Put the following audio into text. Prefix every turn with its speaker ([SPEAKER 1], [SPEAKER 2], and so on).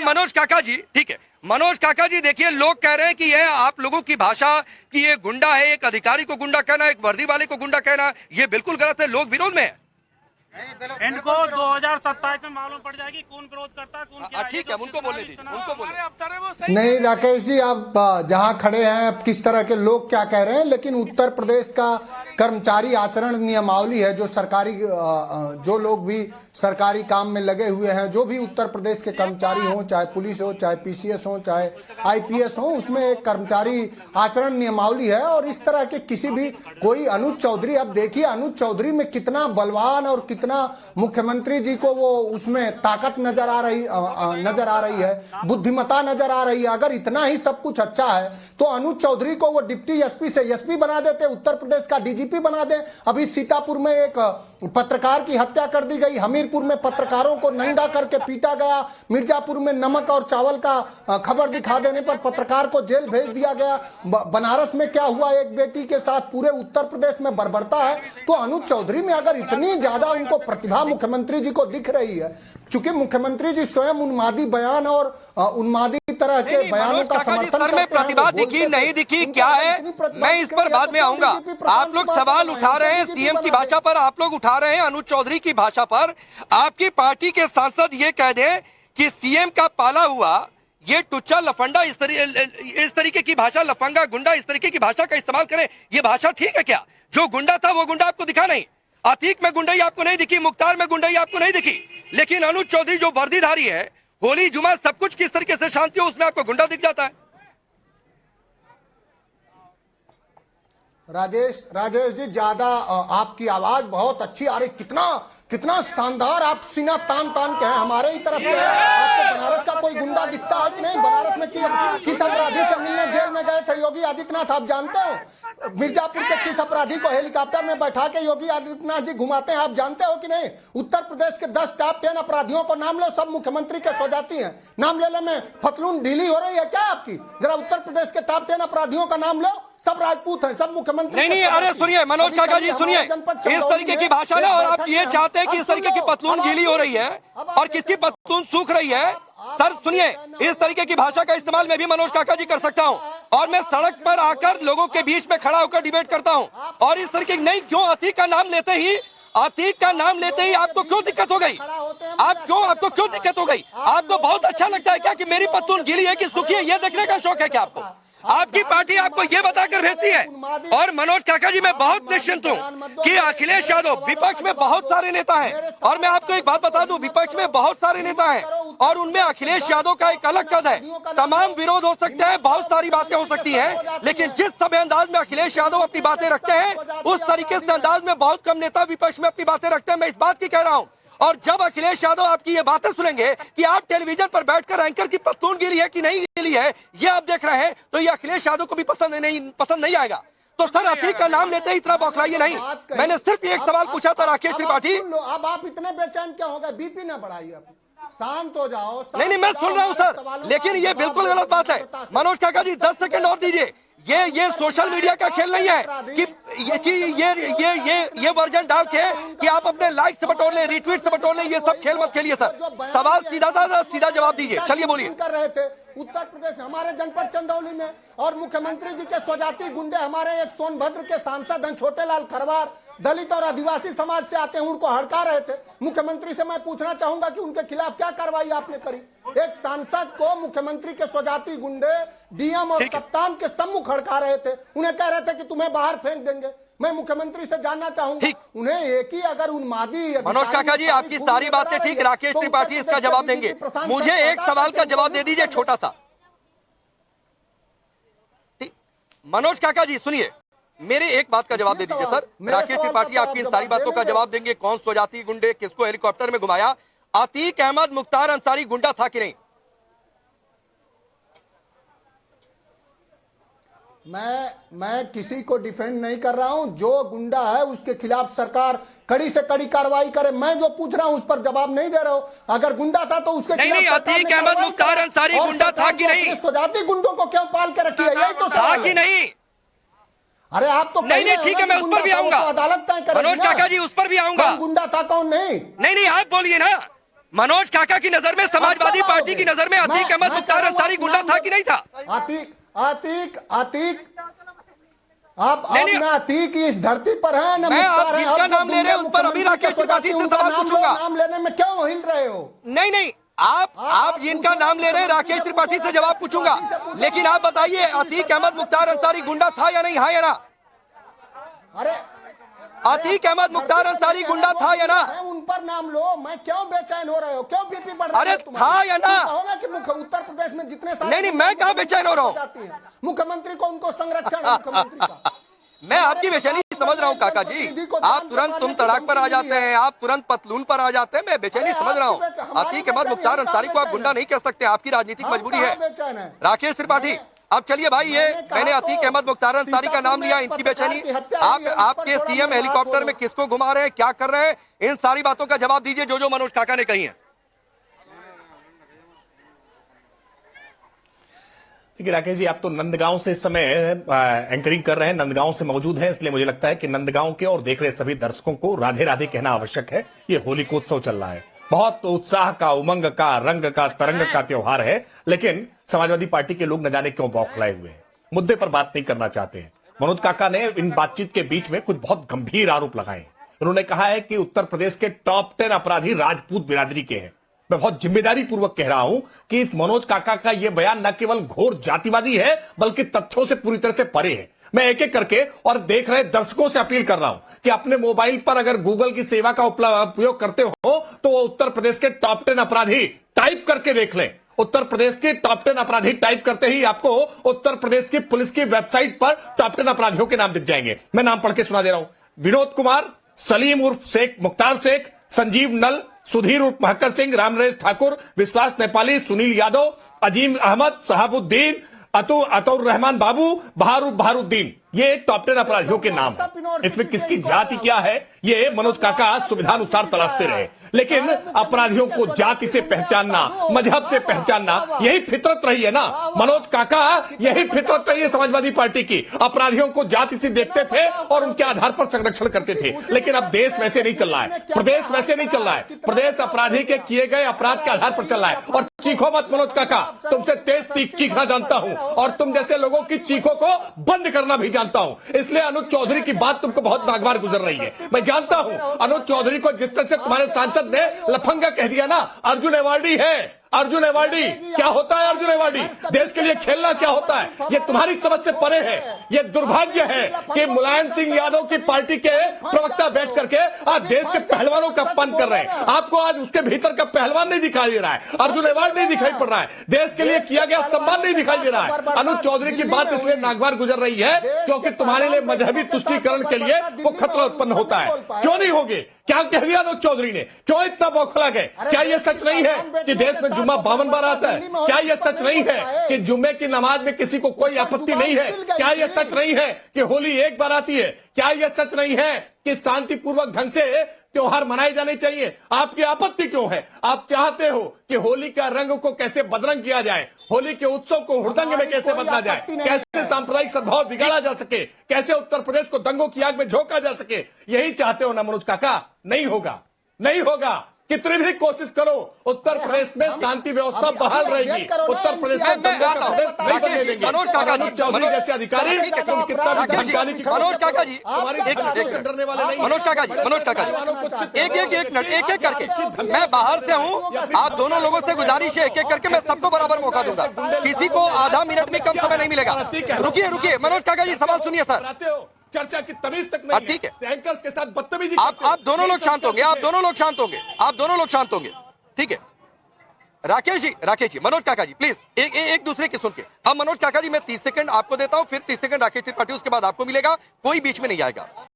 [SPEAKER 1] मनोज काका जी, ठीक है मनोज काका जी, देखिए लोग कह रहे हैं कि यह आप लोगों की भाषा कि ये गुंडा है, एक अधिकारी को गुंडा कहना, एक वर्दी वाले को गुंडा कहना, ये बिल्कुल गलत है, लोग विरोध में है।
[SPEAKER 2] इनको 2027 में मालूम पड़ जाएगी कौन विरोध करता है, कौन क्या।
[SPEAKER 1] ठीक है, उनको बोलने दीजिए, उनको बोलने।
[SPEAKER 3] नहीं राकेश जी, आप जहां खड़े हैं किस तरह के लोग क्या कह रहे हैं, लेकिन उत्तर प्रदेश का कर्मचारी आचरण नियमावली है जो सरकारी जो लोग भी सरकारी काम में लगे हुए हैं, जो भी उत्तर प्रदेश के कर्मचारी हो, चाहे पुलिस हो, चाहे पीसीएस हो, चाहे आईपीएस हो, उसमें एक कर्मचारी आचरण नियमावली है। और इस तरह के किसी भी कोई अनुज चौधरी, अब देखिए अनुज चौधरी में कितना बलवान और कितना मुख्यमंत्री जी को वो उसमें ताकत नजर आ रही है, बुद्धिमत्ता नजर आ रही है। अगर इतना ही सब कुछ अच्छा है तो अनुज चौधरी को वो डिप्टी एसपी से एसपी बना देते, उत्तर प्रदेश का डीजीपी बना दे। अभी सीतापुर में एक पत्रकार की हत्या कर दी गई, हमीरपुर में पत्रकारों को नंगा करके पीटा गया, मिर्जापुर में नमक और चावल का खबर दिखा देने पर पत्रकार को जेल भेज दिया गया, बनारस में क्या हुआ एक बेटी के साथ, पूरे उत्तर प्रदेश में बर्बरता है। तो अनुज चौधरी में अगर इतनी ज्यादा उनको प्रतिभा मुख्यमंत्री जी को दिख रही है, चूंकि मुख्यमंत्री जी स्वयं उन्मादी बयान और उन्मादी तरह के बयानों का समर्थन करते हैं।
[SPEAKER 1] प्रतिभा दिखी नहीं दिखी क्या है, मैं इस पर बाद में आऊंगा। आप लोग सवाल उठा रहे हैं सीएम की भाषा पर, आप लोग उठा रहे हैं अनुज चौधरी की भाषा पर। आपकी पार्टी के सांसद ये कह दें कि सीएम का पाला हुआ ये टुच्चा लफंडा, इस तरीके की भाषा, लफंगा गुंडा, इस तरीके की भाषा का इस्तेमाल करें, ये भाषा ठीक है क्या? जो गुंडा था वो गुंडा आपको दिखा नहीं, अतीक में गुंडाई आपको नहीं दिखी, मुख्तार में गुंडाई आपको नहीं दिखी, लेकिन अनुज चौधरी जो वर्दीधारी है, होली जुमा सब कुछ किस तरीके से शांति हो उसमें आपको गुंडा दिख जाता है।
[SPEAKER 3] राजेश जी, ज्यादा आपकी आवाज बहुत अच्छी आ रही, कितना शानदार आप सीना तान के हैं, हमारे ही तरफ के हैं। आपको बनारस का कोई गुंडा दिखता है कि नहीं? बनारस में किस अपराधी से मिलने जेल में गए थे योगी आदित्यनाथ, आप जानते हो? मिर्जापुर के किस अपराधी को हेलीकॉप्टर में बैठा के योगी आदित्यनाथ जी घुमाते हैं, आप जानते हो कि नहीं? उत्तर प्रदेश के 10 टॉप 10 अपराधियों को नाम लो, सब मुख्यमंत्री के स्वजाती हैं। नाम लेने में फतलून ढीली हो रही है क्या आपकी? जरा उत्तर प्रदेश के टॉप 10 अपराधियों का नाम लो, सब राजपूत हैं, सब मुख्यमंत्री।
[SPEAKER 1] नहीं, अरे सुनिए मनोज काका जी, सुनिए इस तरीके की भाषा ना, और आप ये चाहते हैं कि इस तरीके की पतलून गीली हो रही है और किसकी पतलून सूख रही है। सर सुनिए, इस तरीके की भाषा का इस्तेमाल मैं भी मनोज काका जी कर सकता हूं, और मैं सड़क पर आकर लोगों के बीच में खड़ा होकर डिबेट करता हूं। और इस तरीके नहीं, क्यों अतीक का नाम लेते ही आपको क्यों दिक्कत हो गई? आपको क्यों दिक्कत हो गई? आपको बहुत अच्छा लगता है क्या कि मेरी पतलून गीली है कि सूखी है? ये देखने का शौक है क्या आपको? आपकी पार्टी आपको ये बताकर भेजती है। और मनोज काका जी, मैं बहुत निश्चिंत हूँ कि अखिलेश यादव, विपक्ष में बहुत सारे नेता हैं, और मैं आपको एक बात बता दूं, विपक्ष में बहुत सारे नेता हैं और उनमें अखिलेश यादव का एक अलग कद है। तमाम विरोध हो सकते हैं, बहुत सारी बातें हो सकती हैं, लेकिन जिस समय अंदाज में अखिलेश यादव अपनी बातें रखते हैं, उस तरीके से अंदाज में बहुत कम नेता विपक्ष में अपनी बातें रखते हैं। मैं इस बात की कह रहा हूँ। और जब अखिलेश यादव आपकी ये बातें सुनेंगे कि आप टेलीविजन पर बैठकर एंकर की पतलून गीली है कि नहीं गीली है, ये आप देख रहे हैं, तो ये अखिलेश यादव को भी पसंद नहीं आएगा। तो सर अतीक का नाम लेते ही इतना बौखलाइए नहीं। मैंने सिर्फ एक सवाल पूछा था राकेश त्रिपाठी।
[SPEAKER 3] अब आप इतने बेचैन क्या हो गए? बीपी ना बढ़ाइए, शांत हो जाओ।
[SPEAKER 1] नहीं, मैं सुन रहा हूँ सर, लेकिन ये बिल्कुल गलत बात है। मनोज काका जी 10 सेकंड और दीजिए। ये सोशल मीडिया का खेल नहीं है कि ये वर्जन डाल के कि आप अपने लाइक से बटोर लें, रिट्वीट से बटोर लें, ये सब खेल मत खेलिए सर। सवाल सीधा था, सीधा जवाब दीजिए। चलिए बोलिए।
[SPEAKER 3] कर रहे थे उत्तर प्रदेश हमारे जनपद चंदौली में, और मुख्यमंत्री जी के स्वजाती गुंडे हमारे एक सोनभद्र के सांसद हैं छोटे लाल खरवार, दलित और आदिवासी समाज से आते हैं, उनको हड़का रहे थे। मुख्यमंत्री से मैं पूछना चाहूंगा कि उनके खिलाफ क्या कार्रवाई आपने करी? एक सांसद को मुख्यमंत्री के स्वजाती गुंडे डीएम और कप्तान के सम्मुख हड़का रहे थे, उन्हें कह रहे थे कि तुम्हें बाहर फेंक देंगे। मैं मुख्यमंत्री से जानना चाहूंगा, उन्हें एक ही अगर उन्मादी।
[SPEAKER 1] मनोज काका जी, आपकी सारी बातें ठीक, राकेश त्रिपाठी इसका जवाब देंगे। मुझे एक सवाल का जवाब दे दीजिए, छोटा सा। मनोज काका जी सुनिए, मेरे एक बात का जवाब दे दीजिए सर। राकेश त्रिपाठी आपकी इन सारी बातों का जवाब देंगे। कौन स्वजाती गुंडे, किसको हेलीकॉप्टर में घुमाया, अतीक अहमद मुख्तार अंसारी गुंडा था कि नहीं?
[SPEAKER 3] मैं किसी को डिफेंड नहीं कर रहा हूं, जो गुंडा है उसके खिलाफ सरकार कड़ी से कड़ी कार्रवाई करे। मैं जो पूछ रहा हूं उस पर जवाब नहीं दे रहा हूं। अगर गुंडा था तो उसके खिलाफ
[SPEAKER 1] नहीं, अतीक अहमद मुख्तार अंसारी गुंडा था कि नहीं?
[SPEAKER 3] स्वजाती गुंडों को क्यों पाल के रखी है, यही तो
[SPEAKER 1] था कि नहीं?
[SPEAKER 3] अरे आप तो
[SPEAKER 1] नहीं, ठीक है, मैं उस पर भी आऊंगा।
[SPEAKER 3] अदालत तय करेगी।
[SPEAKER 1] मनोज काका जी उस पर भी आऊंगा।
[SPEAKER 3] गुंडा था कौन नहीं?
[SPEAKER 1] नहीं, आप बोलिए ना। मनोज काका की नजर में, समाजवादी पार्टी की नजर में अतीक अहमद मुख्तार अंसारी गुंडा था कि नहीं था?
[SPEAKER 3] आतिक आप ना अतीक इस धरती पर है ना
[SPEAKER 1] मैं आप
[SPEAKER 3] मुख्तार है।
[SPEAKER 1] जिनका नाम ले रहे हैं उन पर अभी राकेश त्रिपाठी से सवाल पूछूंगा।
[SPEAKER 3] नाम लेने में क्यों हिल रहे हो?
[SPEAKER 1] नहीं, आप जिनका नाम ले रहे हैं राकेश त्रिपाठी से जवाब पूछूंगा, लेकिन आप बताइए अतीक अहमद मुख्तार अंसारी गुंडा था या नहीं? हाँ या ना?
[SPEAKER 3] अरे
[SPEAKER 1] अतीक अहमद मुख्तार अंसारी गुंडा था या ना?
[SPEAKER 3] उन पर नाम लो, मैं क्यों बेचैन हो रहे हो? क्यों बीपी बढ़ रहा है?
[SPEAKER 1] अरे था या ना?
[SPEAKER 3] कहो ना कि उत्तर प्रदेश में जितने सारे
[SPEAKER 1] नहीं, मैं कहाँ बेचैन हो रहा हूँ?
[SPEAKER 3] मुख्यमंत्री को उनको संरक्षण है मुख्यमंत्री का।
[SPEAKER 1] मैं आपकी बेचैनी समझ रहा हूँ काका जी। आप तुरंत तुम तड़ाक पर आ जाते हैं, आप तुरंत पतलून पर आ जाते हैं, मैं बेचैनी समझ रहा हूँ। अतीक अहमद मुख्तार अंसारी को आप गुंडा नहीं कह सकते, आपकी राजनीतिक मजबूरी है। राकेश त्रिपाठी, अब चलिए भाई, ये मैंने अतीक अहमद मुख्तार अंसारी का नाम लिया, इनकी बेचैनी। आपके सीएम हेलीकॉप्टर में किसको घुमा रहे हैं, क्या कर रहे हैं, इन सारी बातों का जवाब दीजिए जो मनोज काका ने कही है।
[SPEAKER 4] देखिए राकेश जी, आप तो नंदगांव से इस समय एंकरिंग कर रहे हैं, नंदगांव से मौजूद हैं, इसलिए मुझे लगता है कि नंदगांव के और देख रहे सभी दर्शकों को राधे राधे कहना आवश्यक है। ये होलिकोत्सव चल रहा है, बहुत उत्साह का, उमंग का, रंग का, तरंग का त्योहार है, लेकिन समाजवादी पार्टी के लोग न जाने क्यों बौखलाए हुए हैं, मुद्दे पर बात नहीं करना चाहते हैं। मनोज काका ने इन बातचीत के बीच में कुछ बहुत गंभीर आरोप लगाए। उन्होंने कहा है कि उत्तर प्रदेश के टॉप 10 अपराधी राजपूत बिरादरी के हैं। मैं बहुत जिम्मेदारी पूर्वक कह रहा हूं कि इस मनोज काका का यह बयान न केवल घोर जातिवादी है बल्कि तथ्यों से पूरी तरह से परे है। मैं एक एक करके और देख रहे दर्शकों से अपील कर रहा हूं कि अपने मोबाइल पर अगर गूगल की सेवा का उपयोग करते हो तो वो उत्तर प्रदेश के टॉप 10 अपराधी टाइप करके देख लें। उत्तर प्रदेश के टॉप 10 अपराधी टाइप करते ही आपको उत्तर प्रदेश की पुलिस की वेबसाइट पर टॉप 10 अपराधियों के नाम दिख जाएंगे। मैं नाम पढ़ के सुना दे रहा हूं। विनोद कुमार, सलीम उर्फ शेख, मुख्तार शेख, संजीव नल, सुधीर उर्फ महकर सिंह, रामनरेश ठाकुर, विश्वास नेपाली, सुनील यादव, अजीम अहमद, शहाबुद्दीन, अतौर रहमान बाबू, बहारुद्दीन, ये टॉप 10 अपराधियों के नाम हैं। इसमें किसकी जाति क्या है ये मनोज काका सुविधानुसार तलाशते रहे, लेकिन अपराधियों को जाति से पहचानना, मजहब से पहचानना, यही फितरत रही है ना मनोज काका, यही फितरत रही है समाजवादी पार्टी की। अपराधियों को जाति से देखते थे और उनके आधार पर संरक्षण करते थे, लेकिन अब देश वैसे नहीं चल रहा है, प्रदेश वैसे नहीं चल रहा है। प्रदेश अपराधी के किए गए अपराध के आधार पर चल रहा है। और चीखो मत मनोज काका, तुमसे तेज चीखना जानता हूं और तुम जैसे लोगों की चीखों को बंद करना भी जानता हूं। इसलिए अनुज चौधरी की बात तुमको बहुत नागवार गुजर रही है। मैं जानता हूं अनुज चौधरी को जिस तरह से तुम्हारे सांसद ने लफंगा कह दिया ना, अर्जुन अवार्डी है, अर्जुन अवार्डी क्या होता है? अर्जुन अवार्डी देश के लिए खेलना क्या होता है, ये तुम्हारी समझ से परे है। ये दुर्भाग्य है कि मुलायम सिंह यादव की पार्टी के प्रवक्ता बैठ करके आज देश के पहलवानों का अपमान कर रहे हैं। आपको आज उसके भीतर का पहलवान नहीं दिखाई दे रहा है, अर्जुन अवार्ड नहीं दिखाई पड़ रहा है, देश के लिए किया गया सम्मान नहीं दिखाई दे रहा है। अनुज चौधरी की बात इसलिए नागवार गुजर रही है क्योंकि तुम्हारे लिए मजहबी तुष्टीकरण के लिए वो खतरा उत्पन्न होता है। क्यों नहीं होगी? क्या कह दिया अनुज चौधरी ने? क्यों इतना बौखला गए? क्या यह सच नहीं है कि देश में जुम्मा 52 बार आता है? क्या यह सच नहीं है कि जुम्मे की नमाज में किसी को कोई आपत्ति नहीं है? क्या यह सच नहीं है कि होली एक बार आती है? क्या यह सच नहीं है कि शांतिपूर्वक ढंग से त्योहार मनाए जाने चाहिए? आपकी आपत्ति क्यों है? आप चाहते हो कि होली का रंग को कैसे बदरंग किया जाए, होली के उत्सव को हुड़दंग में कैसे बदला जाए, कैसे सांप्रदायिक सद्भाव बिगाड़ा जा सके, कैसे उत्तर प्रदेश को दंगों की आग में झोंका जा सके, यही चाहते हो ना मनोज काका? नहीं होगा, नहीं होगा। कितनी भी कोशिश करो उत्तर प्रदेश में शांति व्यवस्था बहाल रहेगी। उत्तर प्रदेश में दंगा का प्रदेश नहीं बनने देंगे।
[SPEAKER 1] मनोज काका जी,
[SPEAKER 4] चौधरी जैसे अधिकारी तुम कितना भी धमकाने की
[SPEAKER 1] मनोज काका जी,
[SPEAKER 4] डरने वाले नहीं।
[SPEAKER 1] मनोज काका जी, एक एक करके मैं बाहर से हूँ, आप दोनों लोगों से गुजारिश है एक एक करके मैं सबको बराबर मौका दूंगा, किसी को आधा मिनट में कम समय नहीं मिलेगा। रुकिए मनोज काका जी, सवाल सुनिए सर।
[SPEAKER 4] चर्चा की तमीज तक नहीं है।
[SPEAKER 1] ठीक है,
[SPEAKER 4] एंकर्स के साथ बदतमीजी
[SPEAKER 1] आप दोनों लोग शांत होंगे, आप दोनों लोग शांत होंगे, आप दोनों लोग शांत होंगे। ठीक है राकेश जी, मनोज काका जी प्लीज एक दूसरे की सुन के। अब मनोज काका जी मैं 30 सेकंड आपको देता हूं, फिर 30 सेकंड राकेश त्रिपाठी, उसके बाद आपको मिलेगा, कोई बीच में नहीं आएगा।